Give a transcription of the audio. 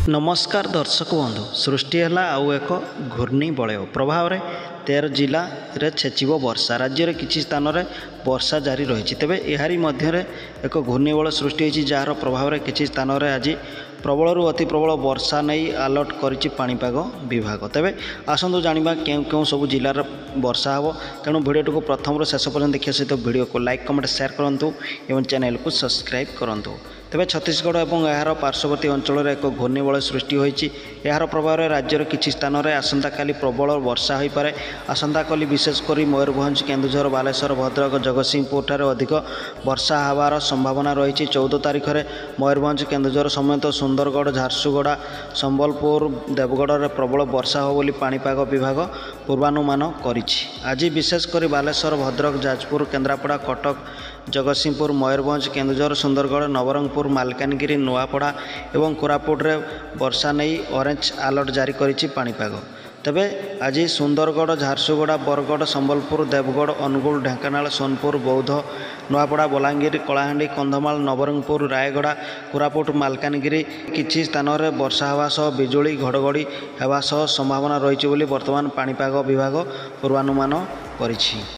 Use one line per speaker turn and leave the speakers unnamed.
नमस्कार दर्शक बंधु सृष्टि है आउ एक घूर्णी बलय प्रभाव में 13 जिला रे छेचिब वर्षा राज्य में किसी स्थान में वर्षा जारी रही तेज यारी मध्य एक घूर्णिबल सृष्टि होती जार प्रभाव में किसी स्थान में आज प्रबल अति प्रबल वर्षा नहीं अलर्ट करिछि पाणीपाग विभाग तेज आसतु जाना क्यों क्यों सब जिलार वर्षा हे तेणु भिडियो को प्रथम शेष पर्यटन देखा सहित भिडियो को लाइक कमेंट शेयर करूँ और चैनल को सब्सक्राइब करूँ तेज छत्तीसगढ़ और यार पार्श्ववर्ती अंचल में एक घूर्णिबल सृष्टि होती यार प्रभाव में राज्यर किसी स्थान में आसंता काली प्रबल वर्षा हो पाए आसंता काली विशेषकर मयूरभंज केन्दुझर बालेश्वर भद्रक जगतसिंहपुर ठारे अधिक वर्षा हबार संभावना रही 14 तारिख में मयूरभंज केन्दुझर समेत सुंदरगढ़ झारसुगुड़ा संबलपुर देवगढ़ में प्रबल वर्षा हो बोली पाणीपाग विभाग पूर्वानुमान करिछि। आज विशेषकर बालेश्वर भद्रक जाजपुर केन्द्रापड़ा कटक जगतसिंहपुर मयूरभंज केन्दुझर सुंदरगढ़ नवरंगपुर मालकानगिरी नुआपड़ा और कोरापुट रे वर्षा नहीं ऑरेंज अलर्ट जारी करिछि पाणीपाग तेबे आज सुंदरगढ़ झारसुगुड़ा बरगढ़ संबलपुर देवगढ़ अनुगुल ढेंकानाल सोनपुर बौद्ध नुआपड़ा बलांगीर कलाहांडी कंधमाल नवरंगपुर रायगड़ा कोरापुट मालकानगिरी किछि स्थान में वर्षा होगा सह बिजुली घड़घड़ी होगा सह संभावना रही वर्तमान पाणीपाग विभाग पूर्वानुमान करिछि।